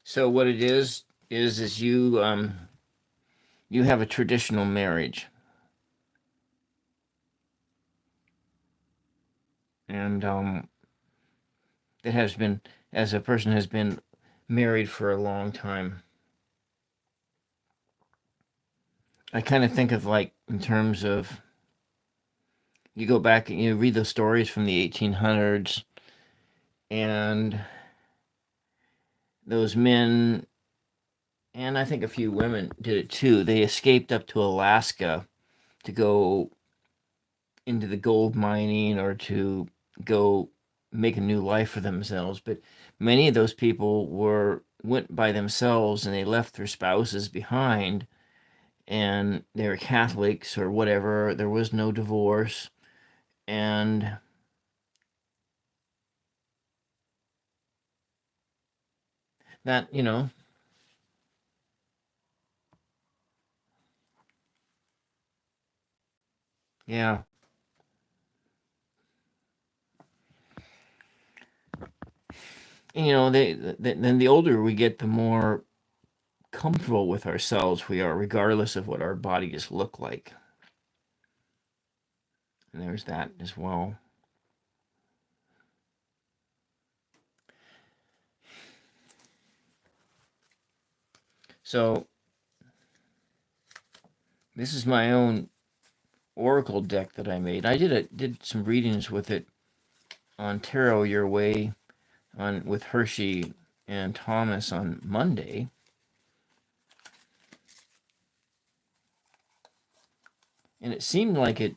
So what it is you have a traditional marriage, and that has been, as a person has been married for a long time. I kind of think of, like, in terms of, you go back and you read those stories from the 1800s, and those men, and I think a few women did it too. They escaped up to Alaska to go into the gold mining or to go make a new life for themselves. But many of those people went by themselves, and they left their spouses behind, and they were Catholics or whatever. There was no divorce, and that, yeah. And, then the older we get, the more comfortable with ourselves we are, regardless of what our bodies look like. And there's that as well. So this is my own oracle deck that I made. I did some readings with it on Tarot Your Way, on with Hershey and Thomas on Monday. And it seemed like it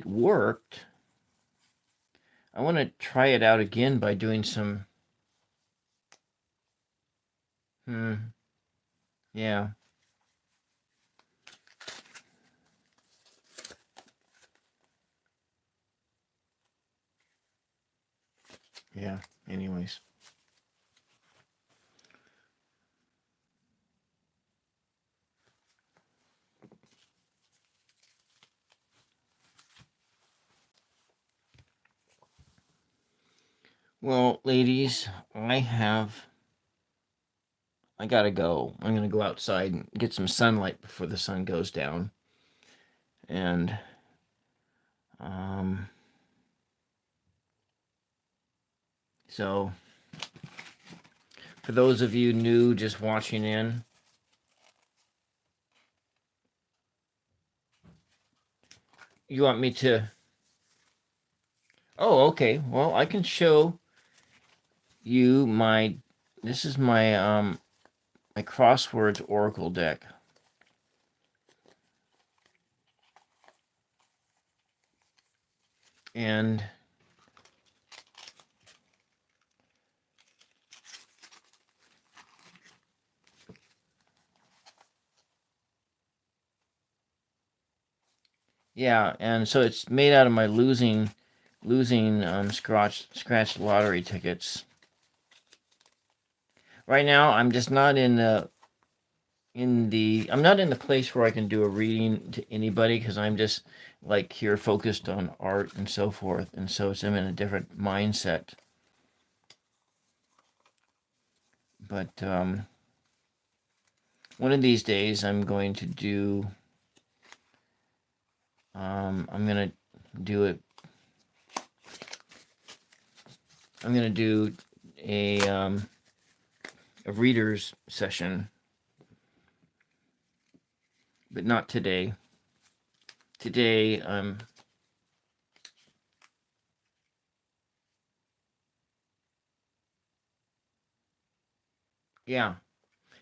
worked. I want to try it out again by doing some yeah. Yeah, anyways. Well, ladies, I gotta go. I'm gonna go outside and get some sunlight before the sun goes down. And so for those of you new just watching in, you want me to? Oh, okay. Well, I can show you my. This is my crosswords oracle deck. And yeah, and so it's made out of my losing scratch lottery tickets. Right now, I'm just not I'm not in the place where I can do a reading to anybody because I'm just like here focused on art and so forth, and so I'm in a different mindset. But one of these days, I'm going to do. I'm gonna do it. I'm gonna do a reader's session, but not today. Today, yeah.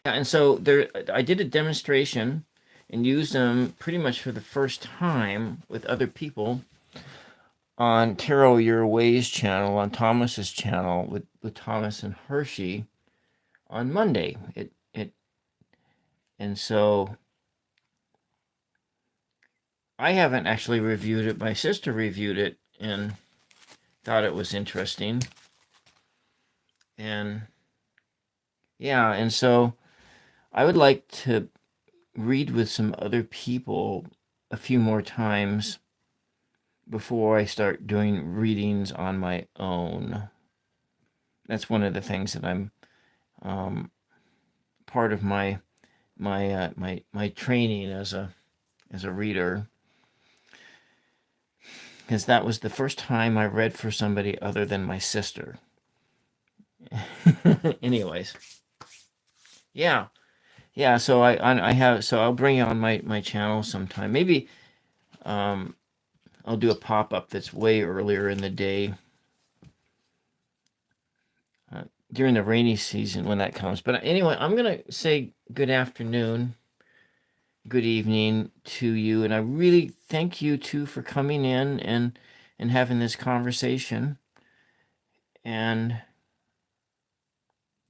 Yeah, and so there, I did a demonstration and used them pretty much for the first time with other people on Tarot Your Ways channel, on Thomas's channel with Thomas and Hershey on Monday. And so I haven't actually reviewed it. My sister reviewed it and thought it was interesting. And yeah, and so I would like to read with some other people a few more times before I start doing readings on my own. That's one of the things that I'm part of my training as a reader, because that was the first time I read for somebody other than my sister. Anyways, yeah. So I have, so I'll bring you on my channel sometime. Maybe I'll do a pop-up that's way earlier in the day during the rainy season when that comes. But anyway, I'm gonna say good afternoon, good evening to you, and I really thank you too for coming in and having this conversation. And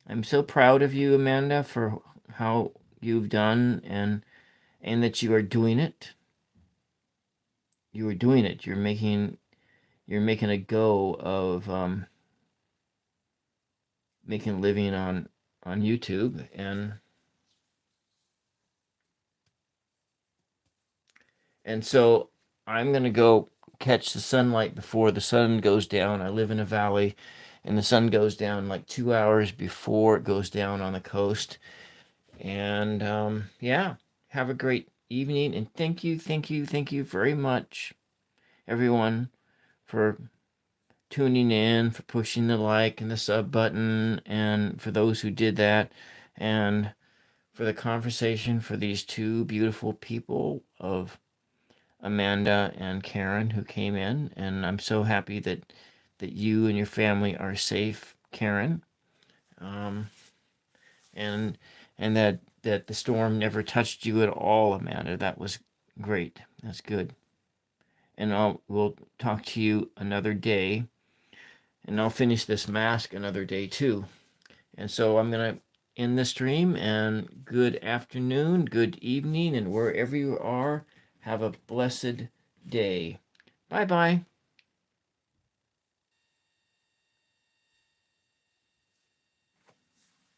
I'm so proud of you, Amanda, for how you've done and that you are doing it. You are doing it. You're making a go of making a living on YouTube, and so I'm gonna go catch the sunlight before the sun goes down. I live in a valley, and the sun goes down like 2 hours before it goes down on the coast. And yeah, have a great evening, and thank you very much, everyone, for tuning in, for pushing the like and the sub button, and for those who did that, and for the conversation, for these two beautiful people of Amanda and Karen who came in. And I'm so happy that you and your family are safe, Karen. and that the storm never touched you at all, Amanda. That was great. That's good. And we'll talk to you another day, and I'll finish this mask another day too. And so I'm gonna end the stream. And good afternoon, good evening, and wherever you are, have a blessed day. Bye bye.